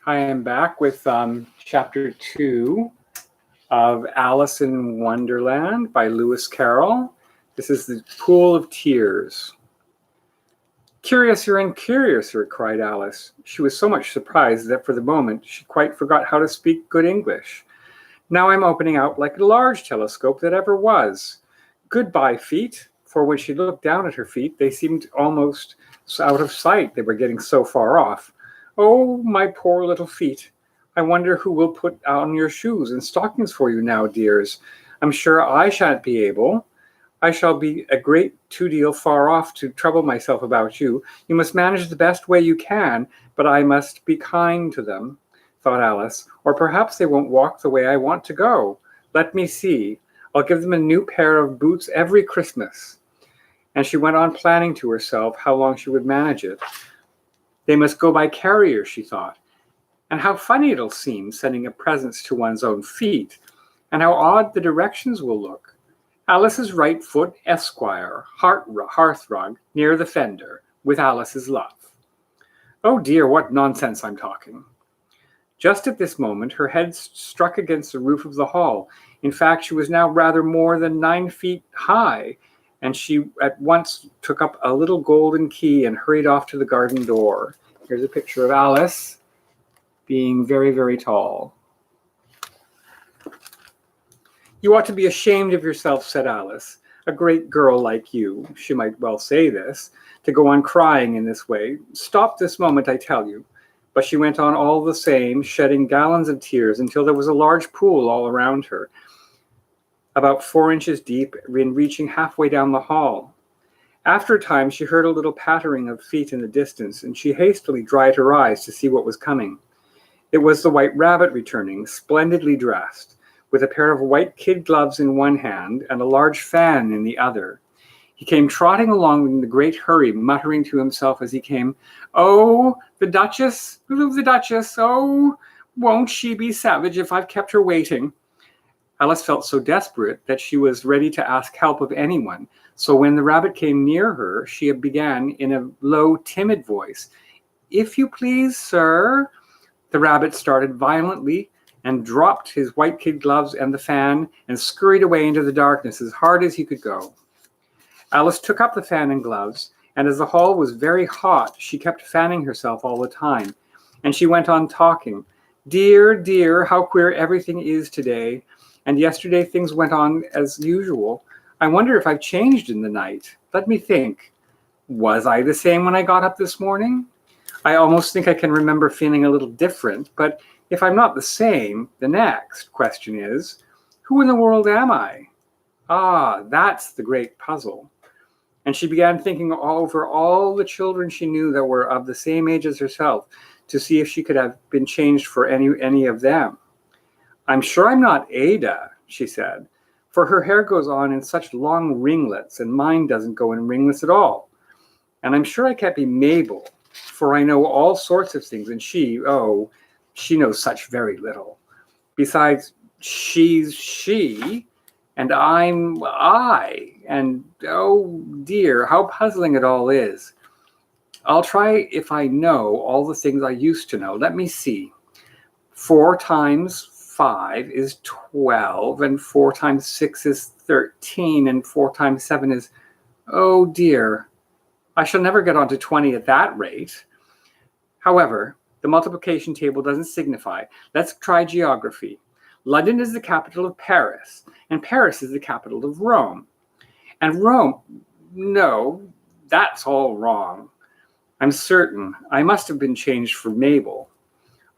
I am back with chapter 2 of Alice in Wonderland by Lewis Carroll. This is the Pool of Tears. "Curiouser and curiouser," cried Alice. She was so much surprised that for the moment she quite forgot how to speak good English. "Now I'm opening out like a large telescope that ever was. Goodbye, feet." For when she looked down at her feet, they seemed almost out of sight. They were getting so far off. "Oh, my poor little feet. I wonder who will put on your shoes and stockings for you now, dears. I'm sure I shan't be able. I shall be a great deal far off to trouble myself about you. You must manage the best way you can, but I must be kind to them," thought Alice, "or perhaps they won't walk the way I want to go. Let me see. I'll give them a new pair of boots every Christmas." And she went on planning to herself how long she would manage it. They must go by carrier, she thought. And how funny it'll seem, sending a present to one's own feet. And how odd the directions will look. "Alice's right foot, Esquire, hearthrug, near the fender, with Alice's love." Oh dear, what nonsense I'm talking. Just at this moment, her head struck against the roof of the hall. In fact, she was now rather more than 9 feet high, and she at once took up a little golden key and hurried off to the garden door. Here's a picture of Alice being very, very tall. "You ought to be ashamed of yourself," said Alice. "A great girl like you," she might well say this, "to go on crying in this way. Stop this moment, I tell you." But she went on all the same, shedding gallons of tears until there was a large pool all around her, about 4 inches deep and reaching halfway down the hall. After a time, she heard a little pattering of feet in the distance, and she hastily dried her eyes to see what was coming. It was the White Rabbit returning, splendidly dressed, with a pair of white kid gloves in one hand and a large fan in the other. He came trotting along in a great hurry, muttering to himself as he came, "Oh, the Duchess, oh, won't she be savage if I've kept her waiting?" Alice felt so desperate that she was ready to ask help of anyone. So when the rabbit came near her, she began in a low, timid voice, "If you please, sir." The rabbit started violently and dropped his white kid gloves and the fan and scurried away into the darkness as hard as he could go. Alice took up the fan and gloves, and as the hall was very hot, she kept fanning herself all the time. And she went on talking. "Dear, dear, how queer everything is today. And yesterday things went on as usual. I wonder if I've changed in the night. Let me think. Was I the same when I got up this morning? I almost think I can remember feeling a little different, but if I'm not the same, the next question is, who in the world am I? Ah, that's the great puzzle." And she began thinking over all the children she knew that were of the same age as herself to see if she could have been changed for any of them. "I'm sure I'm not Ada," she said, "for her hair goes on in such long ringlets and mine doesn't go in ringlets at all. And I'm sure I can't be Mabel, for I know all sorts of things and she knows such very little. Besides, she's she and I'm I, and oh dear, how puzzling it all is. I'll try if I know all the things I used to know. Let me see. 4 times 5 is 12, and 4 times 6 is 13, and 4 times 7 is, oh dear, I shall never get on to 20 at that rate. However, the multiplication table doesn't signify. Let's try geography. London is the capital of Paris, and Paris is the capital of Rome. And Rome, no, that's all wrong. I'm certain I must have been changed for Mabel.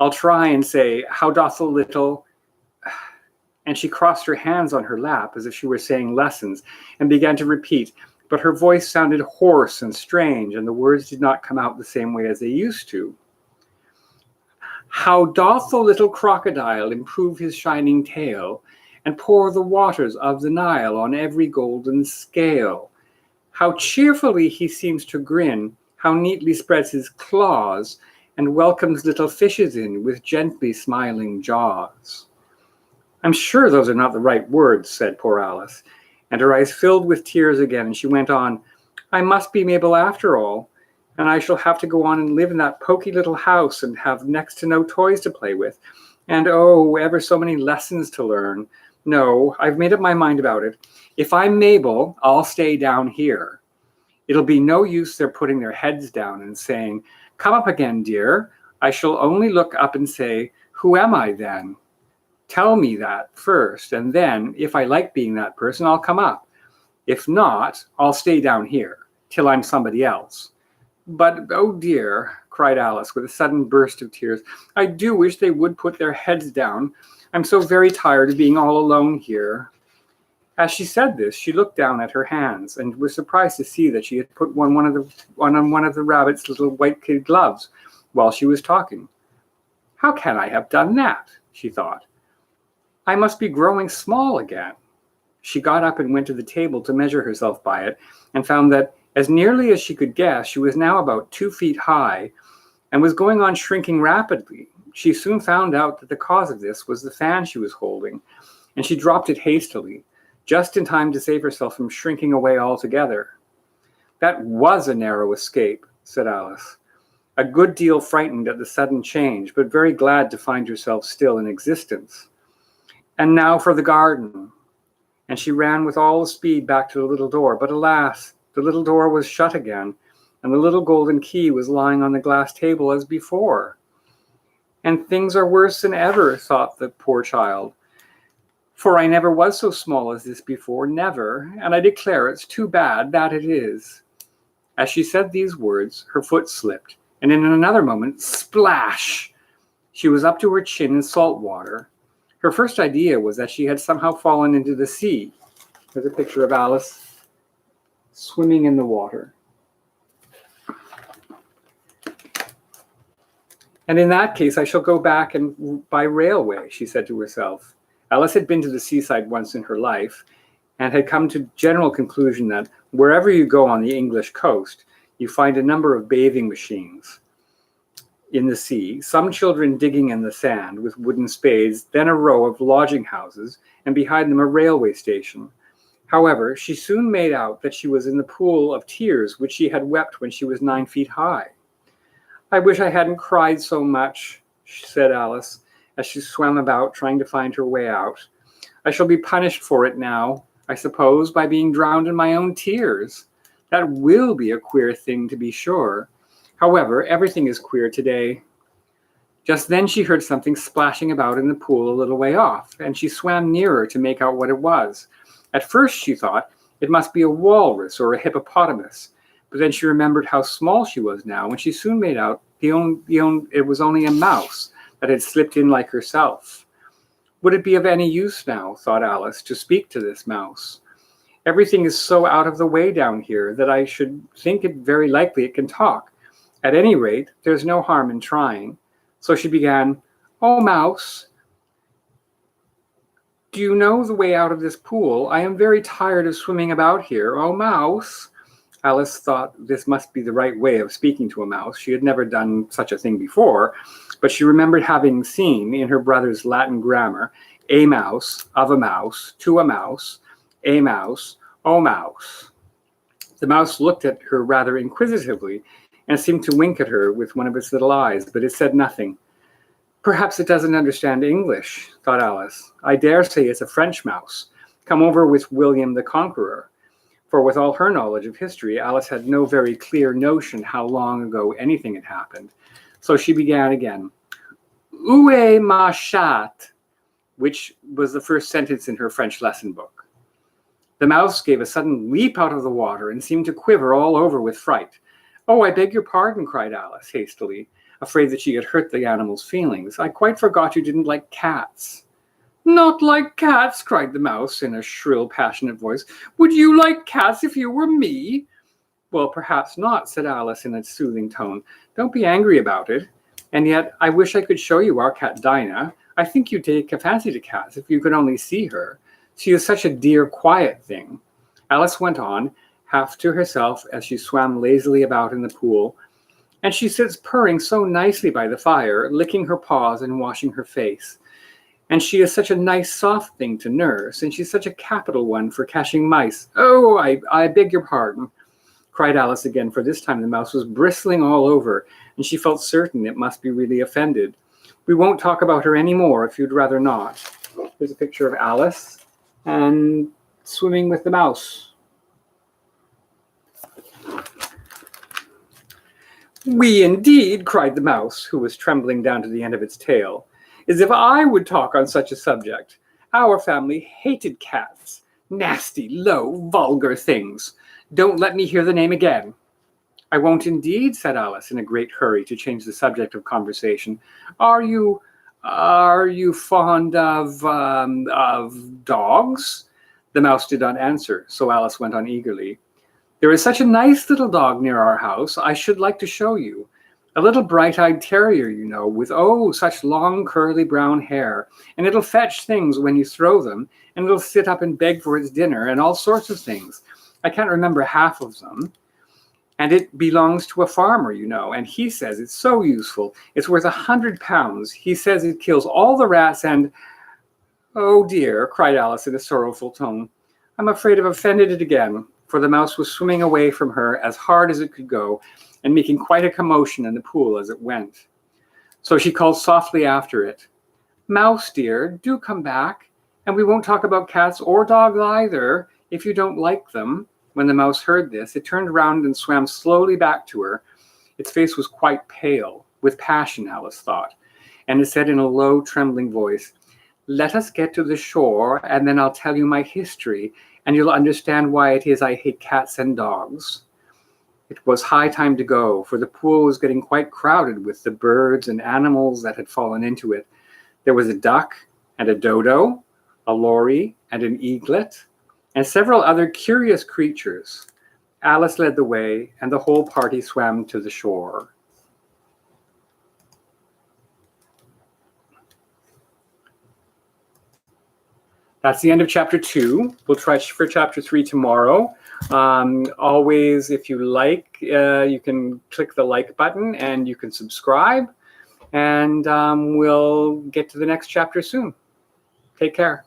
I'll try and say, how doth the little..." And she crossed her hands on her lap as if she were saying lessons and began to repeat, but her voice sounded hoarse and strange, and the words did not come out the same way as they used to. "How doth the little crocodile improve his shining tail, and pour the waters of the Nile on every golden scale? How cheerfully he seems to grin, how neatly spreads his claws, and welcomes little fishes in with gently smiling jaws." "I'm sure those are not the right words," said poor Alice, and her eyes filled with tears again, and she went on, "I must be Mabel after all, and I shall have to go on and live in that poky little house and have next to no toys to play with. And oh, ever so many lessons to learn. No, I've made up my mind about it. If I'm Mabel, I'll stay down here. It'll be no use their putting their heads down and saying, "Come up again, dear." I shall only look up and say, "Who am I then?" Tell me that first, and then, if I like being that person, I'll come up. If not, I'll stay down here, till I'm somebody else. But, oh dear, cried Alice with a sudden burst of tears, I do wish they would put their heads down. I'm so very tired of being all alone here. As she said this, she looked down at her hands and was surprised to see that she had put one on one of the rabbit's little white kid gloves while she was talking. How can I have done that? She thought. I must be growing small again. She got up and went to the table to measure herself by it and found that, as nearly as she could guess, she was now about 2 feet high and was going on shrinking rapidly. She soon found out that the cause of this was the fan she was holding, and she dropped it hastily, just in time to save herself from shrinking away altogether. That was a narrow escape, said Alice, a good deal frightened at the sudden change, but very glad to find herself still in existence. And now for the garden. And she ran with all the speed back to the little door, but alas, the little door was shut again, and the little golden key was lying on the glass table as before. And things are worse than ever, thought the poor child. For I never was so small as this before, never, and I declare it's too bad, that it is. As she said these words, her foot slipped, and in another moment, splash! She was up to her chin in salt water. Her first idea was that she had somehow fallen into the sea. There's a picture of Alice swimming in the water. And in that case, I shall go back and by railway, she said to herself. Alice had been to the seaside once in her life and had come to general conclusion that wherever you go on the English coast, you find a number of bathing machines in the sea, some children digging in the sand with wooden spades, then a row of lodging houses, and behind them a railway station. However, she soon made out that she was in the pool of tears which she had wept when she was 9 feet high. I wish I hadn't cried so much, said Alice, as she swam about trying to find her way out. I shall be punished for it now, I suppose, by being drowned in my own tears. That will be a queer thing, to be sure. However, everything is queer today. Just then she heard something splashing about in the pool a little way off, and she swam nearer to make out what it was. At first she thought it must be a walrus or a hippopotamus, but then she remembered how small she was now, and she soon made out it was only a mouse that had slipped in like herself. Would it be of any use now, thought Alice, to speak to this mouse? Everything is so out of the way down here that I should think it very likely it can talk. At any rate, there's no harm in trying. So she began, Oh, mouse, do you know the way out of this pool? I am very tired of swimming about here. Oh, mouse. Alice thought this must be the right way of speaking to a mouse. She had never done such a thing before, but she remembered having seen in her brother's Latin grammar, a mouse, of a mouse, to a mouse, a mouse, oh, mouse. The mouse looked at her rather inquisitively and seemed to wink at her with one of its little eyes, but it said nothing. Perhaps it doesn't understand English, thought Alice. I dare say it's a French mouse, come over with William the Conqueror. For with all her knowledge of history, Alice had no very clear notion how long ago anything had happened. So she began again. Où est ma chatte? Which was the first sentence in her French lesson book. The mouse gave a sudden leap out of the water and seemed to quiver all over with fright. Oh, I beg your pardon, cried Alice hastily, afraid that she had hurt the animal's feelings. I quite forgot you didn't like cats. Not like cats, cried the mouse in a shrill, passionate voice. Would you like cats if you were me? Well, perhaps not, said Alice in a soothing tone. Don't be angry about it. And yet, I wish I could show you our cat Dinah. I think you'd take a fancy to cats if you could only see her. She is such a dear, quiet thing. Alice went on, half to herself as she swam lazily about in the pool, and she sits purring so nicely by the fire, licking her paws and washing her face. And she is such a nice, soft thing to nurse, and she's such a capital one for catching mice. Oh, I beg your pardon. cried Alice again, for this time the mouse was bristling all over, and she felt certain it must be really offended. We won't talk about her any more if you'd rather not. Here's a picture of Alice and swimming with the mouse. We indeed, cried the mouse, who was trembling down to the end of its tail. As if I would talk on such a subject. Our family hated cats. Nasty, low, vulgar things. Don't let me hear the name again. I won't indeed, said Alice, in a great hurry to change the subject of conversation. Are you fond of dogs? The mouse did not answer, so Alice went on eagerly. There is such a nice little dog near our house, I should like to show you. A little bright-eyed terrier, you know, with, oh, such long curly brown hair. And it'll fetch things when you throw them, and it'll sit up and beg for its dinner, and all sorts of things. I can't remember half of them. And it belongs to a farmer, you know, and he says it's so useful. It's worth £100. He says it kills all the rats and... Oh dear, cried Alice in a sorrowful tone. I'm afraid I've offended it again, for the mouse was swimming away from her as hard as it could go, and making quite a commotion in the pool as it went. So she called softly after it, Mouse dear, do come back, and we won't talk about cats or dogs either, if you don't like them. When the mouse heard this, it turned round and swam slowly back to her. Its face was quite pale, with passion, Alice thought, and it said in a low, trembling voice, Let us get to the shore, and then I'll tell you my history, and you'll understand why it is I hate cats and dogs. It was high time to go, for the pool was getting quite crowded with the birds and animals that had fallen into it. There was a duck and a dodo, a lory and an eaglet, and several other curious creatures. Alice led the way, and the whole party swam to the shore. That's the end of chapter 2. We'll try for chapter 3 tomorrow. Always, if you like, you can click the like button and you can subscribe. And we'll get to the next chapter soon. Take care.